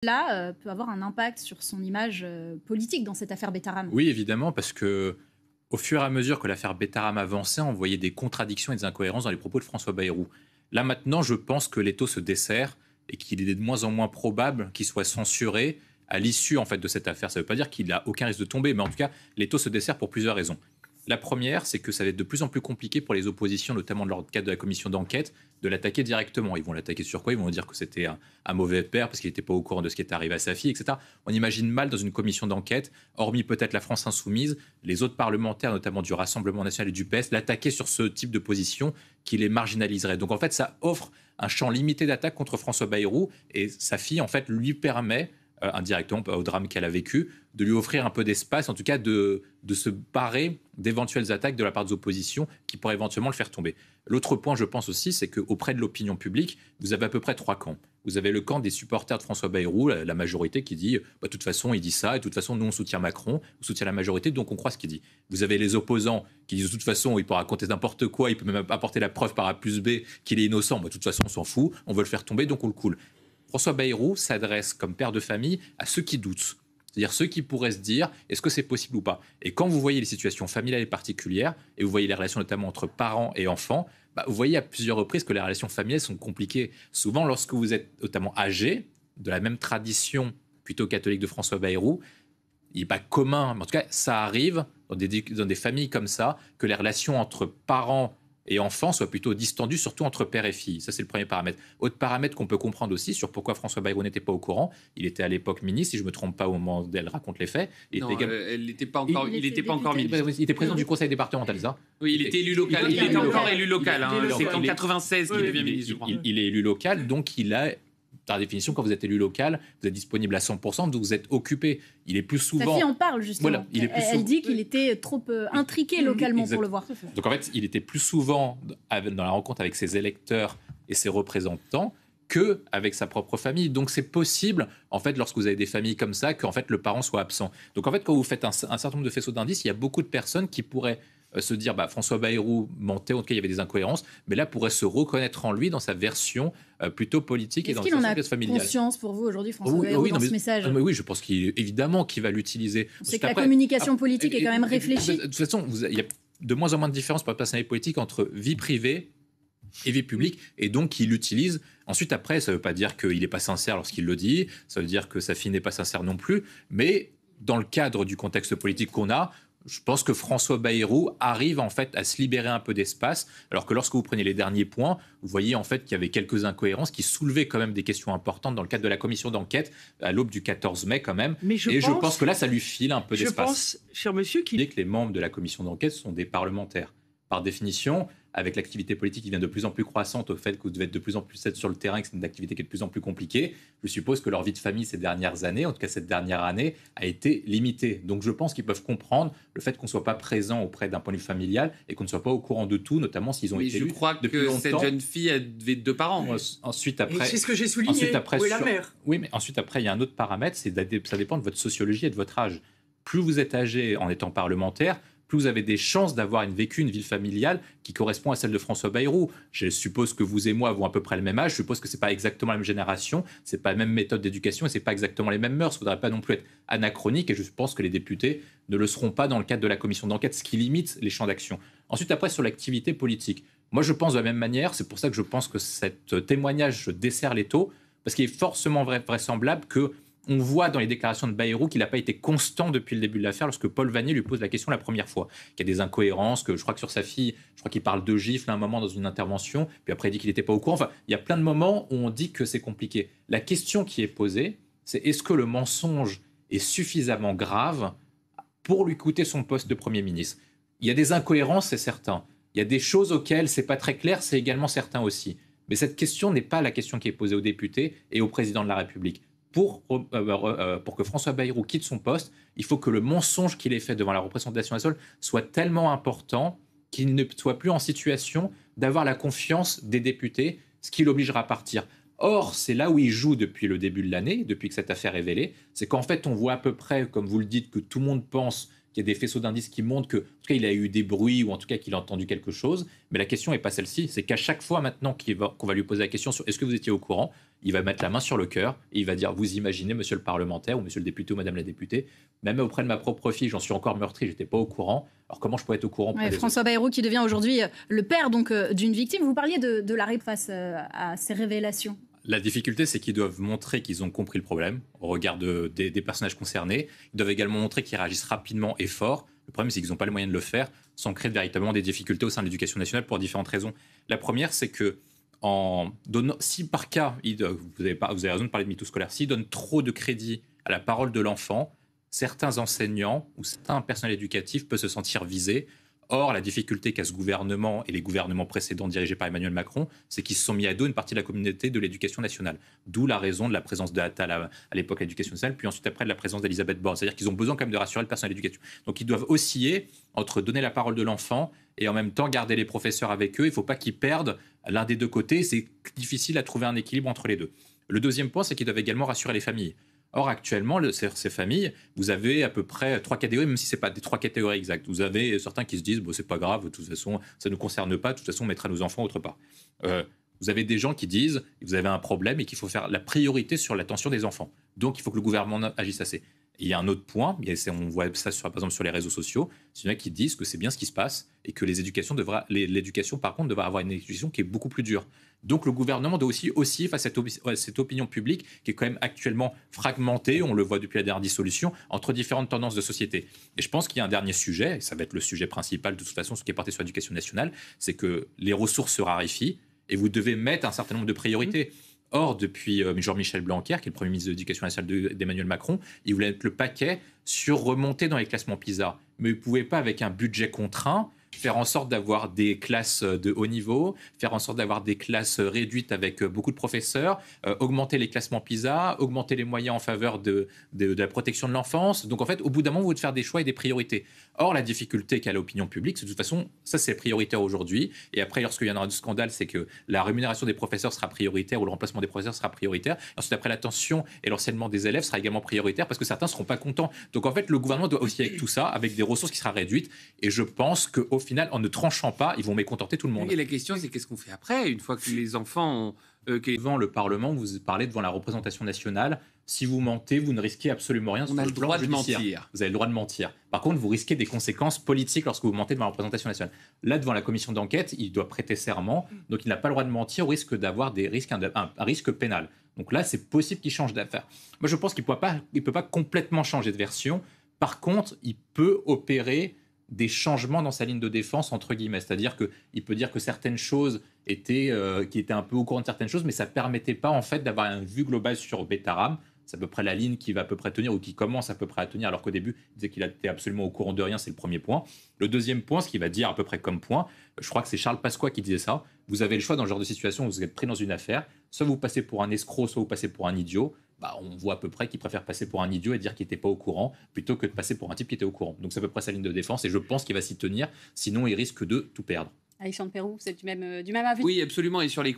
là peut avoir un impact sur son image politique dans cette affaire Betaram. Oui, évidemment, parce que au fur et à mesure que l'affaire Betaram avançait, on voyait des contradictions et des incohérences dans les propos de François Bayrou. Là, maintenant, je pense que l'étau se dessert et qu'il est de moins en moins probable qu'il soit censuré à l'issue en fait, de cette affaire. Ça ne veut pas dire qu'il n'a aucun risque de tomber, mais en tout cas, l'étau se dessert pour plusieurs raisons. La première, c'est que ça va être de plus en plus compliqué pour les oppositions, notamment dans le cadre de la commission d'enquête, de l'attaquer directement. Ils vont l'attaquer sur quoi? Ils vont dire que c'était un mauvais père parce qu'il n'était pas au courant de ce qui est arrivé à sa fille, etc. On imagine mal dans une commission d'enquête, hormis peut-être la France Insoumise, les autres parlementaires, notamment du Rassemblement National et du PS, l'attaquer sur ce type de position qui les marginaliserait. Donc en fait, ça offre un champ limité d'attaque contre François Bayrou et sa fille, en fait, lui permet indirectement au drame qu'elle a vécu, de lui offrir un peu d'espace, en tout cas de se barrer d'éventuelles attaques de la part des oppositions qui pourraient éventuellement le faire tomber. L'autre point, je pense aussi, c'est qu'auprès de l'opinion publique, vous avez à peu près 3 camps. Vous avez le camp des supporters de François Bayrou, la majorité qui dit de toute façon, il dit ça, et de toute façon, nous, on soutient Macron, on soutient la majorité, donc on croit ce qu'il dit. Vous avez les opposants qui disent de toute façon, il peut raconter n'importe quoi, il peut même apporter la preuve par A plus B qu'il est innocent, de toute façon, on s'en fout, on veut le faire tomber, donc on le coule. François Bayrou s'adresse comme père de famille à ceux qui doutent, c'est-à-dire ceux qui pourraient se dire est-ce que c'est possible ou pas. Et quand vous voyez les situations familiales et particulières, et vous voyez les relations notamment entre parents et enfants, vous voyez à plusieurs reprises que les relations familiales sont compliquées. Souvent, lorsque vous êtes notamment âgé, de la même tradition plutôt catholique de François Bayrou, il n'est pas commun, mais en tout cas, ça arrive dans des familles comme ça, que les relations entre parents et enfants soient plutôt distendus, surtout entre père et fille. Ça, c'est le premier paramètre. Autre paramètre qu'on peut comprendre aussi sur pourquoi François Bayrou n'était pas au courant. Il était à l'époque ministre, si je ne me trompe pas, au moment où elle raconte les faits. Il n'était pas encore ministre. Il était président du conseil départemental, ça. Oui, il était élu local. Il était encore élu local. C'est en 96 qu'il devient ministre, je crois. Il est élu local, donc il a... Par définition, quand vous êtes élu local, vous êtes disponible à 100%, donc vous êtes occupé. Il est plus souvent... Sa fille en parle, justement. Voilà, elle dit qu'il était trop intriqué localement pour le voir. Donc en fait, il était plus souvent dans la rencontre avec ses électeurs et ses représentants qu'avec sa propre famille. Donc c'est possible, en fait, lorsque vous avez des familles comme ça, qu'en fait, le parent soit absent. Donc en fait, quand vous faites un certain nombre de faisceaux d'indices, il y a beaucoup de personnes qui pourraient se dire François Bayrou mentait, en tout cas il y avait des incohérences, mais là pourrait se reconnaître en lui dans sa version plutôt politique et dans sa version familiale. Est-ce qu'il en a conscience pour vous aujourd'hui, François Bayrou, dans ce message? Oui, je pense évidemment qu'il va l'utiliser. C'est que la communication politique est quand même réfléchie. De toute façon, il y a de moins en moins de différence pour la personnalité politique entre vie privée et vie publique, et donc il l'utilise. Ensuite, après, ça ne veut pas dire qu'il n'est pas sincère lorsqu'il le dit, ça veut dire que sa fille n'est pas sincère non plus, mais dans le cadre du contexte politique qu'on a, je pense que François Bayrou arrive en fait à se libérer un peu d'espace, alors que lorsque vous prenez les derniers points, vous voyez en fait qu'il y avait quelques incohérences qui soulevaient quand même des questions importantes dans le cadre de la commission d'enquête à l'aube du 14 mai quand même. Je pense que là, ça lui file un peu d'espace. Je pense, cher monsieur, que les membres de la commission d'enquête sont des parlementaires. Par définition, avec l'activité politique qui devient de plus en plus croissante, au fait que vous devez être de plus en plus sur le terrain, que c'est une activité qui est de plus en plus compliquée, je suppose que leur vie de famille ces dernières années, en tout cas cette dernière année, a été limitée. Donc je pense qu'ils peuvent comprendre le fait qu'on ne soit pas présent auprès d'un point de vue familial et qu'on ne soit pas au courant de tout, notamment s'ils ont été élus. Je crois que cette jeune fille avait 2 parents. Ensuite, après, c'est ce que j'ai souligné. Ensuite, après, où est la mère? Oui, mais ensuite, après, il y a un autre paramètre, ça dépend de votre sociologie et de votre âge. Plus vous êtes âgé en étant parlementaire, plus vous avez des chances d'avoir vécu une vie familiale qui correspond à celle de François Bayrou. Je suppose que vous et moi avons à peu près le même âge. Je suppose que ce n'est pas exactement la même génération, ce n'est pas la même méthode d'éducation et ce n'est pas exactement les mêmes mœurs. Il ne faudrait pas non plus être anachronique et je pense que les députés ne le seront pas dans le cadre de la commission d'enquête, ce qui limite les champs d'action. Ensuite, après, sur l'activité politique. Moi, je pense de la même manière. C'est pour ça que je pense que cet témoignage dessert l'étau, parce qu'il est forcément vraisemblable que on voit dans les déclarations de Bayrou qu'il n'a pas été constant depuis le début de l'affaire lorsque Paul Vannier lui pose la question la première fois. Qu'il y a des incohérences, que je crois que sur sa fille, je crois qu'il parle de gifle à un moment dans une intervention, puis après il dit qu'il n'était pas au courant. Enfin, il y a plein de moments où on dit que c'est compliqué. La question qui est posée, c'est est-ce que le mensonge est suffisamment grave pour lui coûter son poste de Premier ministre? Il y a des incohérences, c'est certain. Il y a des choses auxquelles c'est pas très clair, c'est également certain aussi. Mais cette question n'est pas la question qui est posée aux députés et au président de la République. Pour que François Bayrou quitte son poste, il faut que le mensonge qu'il ait fait devant la représentation nationale soit tellement important qu'il ne soit plus en situation d'avoir la confiance des députés, ce qui l'obligera à partir. Or, c'est là où il joue depuis le début de l'année, depuis que cette affaire est révélée, c'est qu'en fait, on voit à peu près, comme vous le dites, que tout le monde pense qu'il y a des faisceaux d'indices qui montrent que, en tout cas, il a eu des bruits ou en tout cas qu'il a entendu quelque chose. Mais la question n'est pas celle-ci. C'est qu'à chaque fois maintenant qu'on va lui poser la question sur est-ce que vous étiez au courant, il va mettre la main sur le cœur et il va dire vous imaginez, monsieur le parlementaire ou monsieur le député ou madame la députée, même auprès de ma propre fille, j'en suis encore meurtri, j'étais pas au courant. Alors comment je pourrais être au courant? François Bayrou qui devient aujourd'hui le père donc d'une victime. Vous parliez de la RIP face à ces révélations. La difficulté, c'est qu'ils doivent montrer qu'ils ont compris le problème au regard des personnages concernés. Ils doivent également montrer qu'ils réagissent rapidement et fort. Le problème, c'est qu'ils n'ont pas les moyens de le faire sans créer véritablement des difficultés au sein de l'éducation nationale pour différentes raisons. La première, c'est que si par cas, vous avez raison de parler de mytho scolaire, s'ils donnent trop de crédit à la parole de l'enfant, certains enseignants ou certains personnels éducatifs peuvent se sentir visés. Or, la difficulté qu'a ce gouvernement et les gouvernements précédents dirigés par Emmanuel Macron, c'est qu'ils se sont mis à dos une partie de la communauté de l'éducation nationale. D'où la raison de la présence de Attal à l'époque de l'éducation nationale, puis ensuite après de la présence d'Elisabeth Borne. C'est-à-dire qu'ils ont besoin quand même de rassurer le personnel d'éducation. Donc ils doivent osciller entre donner la parole de l'enfant et en même temps garder les professeurs avec eux. Il ne faut pas qu'ils perdent l'un des deux côtés. C'est difficile à trouver un équilibre entre les deux. Le deuxième point, c'est qu'ils doivent également rassurer les familles. Or, actuellement, ces familles, vous avez à peu près 3 catégories, même si ce n'est pas des 3 catégories exactes. Vous avez certains qui se disent bon, c'est pas grave, de toute façon, ça ne nous concerne pas, de toute façon, on mettra nos enfants autre part. Vous avez des gens qui disent vous avez un problème et qu'il faut faire la priorité sur l'attention des enfants. Donc, il faut que le gouvernement agisse assez. Il y a un autre point, on voit ça par exemple sur les réseaux sociaux, c'est il y en a qui disent que c'est bien ce qui se passe et que l'éducation, par contre, devra avoir une éducation qui est beaucoup plus dure. Donc le gouvernement doit aussi face à cette opinion publique qui est quand même actuellement fragmentée, on le voit depuis la dernière dissolution, entre différentes tendances de société. Et je pense qu'il y a un dernier sujet, et ça va être le sujet principal de toute façon, ce qui est porté sur l'éducation nationale, c'est que les ressources se raréfient et vous devez mettre un certain nombre de priorités. Or, depuis Jean-Michel Blanquer, qui est le Premier ministre de l'Éducation nationale d'Emmanuel Macron, il voulait mettre le paquet sur remonter dans les classements PISA. Mais il ne pouvait pas, avec un budget contraint, faire en sorte d'avoir des classes de haut niveau, faire en sorte d'avoir des classes réduites avec beaucoup de professeurs, augmenter les classements PISA, augmenter les moyens en faveur de la protection de l'enfance. Donc en fait, au bout d'un moment, vous devez faire des choix et des priorités. Or, la difficulté qu'a l'opinion publique, c'est de toute façon, ça c'est prioritaire aujourd'hui. Et après, lorsqu'il y en aura du scandale, c'est que la rémunération des professeurs sera prioritaire ou le remplacement des professeurs sera prioritaire. Ensuite, après, l'attention et l'enseignement des élèves sera également prioritaire parce que certains ne seront pas contents. Donc en fait, le gouvernement doit aussi avec tout ça, avec des ressources qui seront réduites. Et je pense qu'au final, en ne tranchant pas, ils vont mécontenter tout le monde. Et la question, c'est qu'est-ce qu'on fait après, une fois que les enfants ont... Devant le Parlement, vous parlez devant la représentation nationale. Si vous mentez, vous ne risquez absolument rien. On a le droit de mentir. Vous avez le droit de mentir. Par contre, vous risquez des conséquences politiques lorsque vous mentez devant la représentation nationale. Là, devant la commission d'enquête, il doit prêter serment. Donc, il n'a pas le droit de mentir au risque d'avoir un risque pénal. Donc là, c'est possible qu'il change d'affaire. Moi, je pense qu'il ne peut pas complètement changer de version. Par contre, il peut opérer des changements dans sa ligne de défense, entre guillemets. C'est-à-dire qu'il peut dire que certaines choses qui étaient un peu au courant de certaines choses, mais ça ne permettait pas, en fait, d'avoir une vue globale sur Betaram. C'est à peu près la ligne qui va à peu près tenir ou qui commence à peu près à tenir, alors qu'au début, il disait qu'il était absolument au courant de rien, c'est le premier point. Le deuxième point, ce qu'il va dire à peu près comme point, je crois que c'est Charles Pasqua qui disait ça, vous avez le choix dans ce genre de situation où vous êtes pris dans une affaire, soit vous passez pour un escroc, soit vous passez pour un idiot. On voit à peu près qu'il préfère passer pour un idiot et dire qu'il n'était pas au courant, plutôt que de passer pour un type qui était au courant. Donc c'est à peu près sa ligne de défense, et je pense qu'il va s'y tenir, sinon il risque de tout perdre. Alexandre Peyroux, vous êtes du même avis? Oui, absolument, et sur les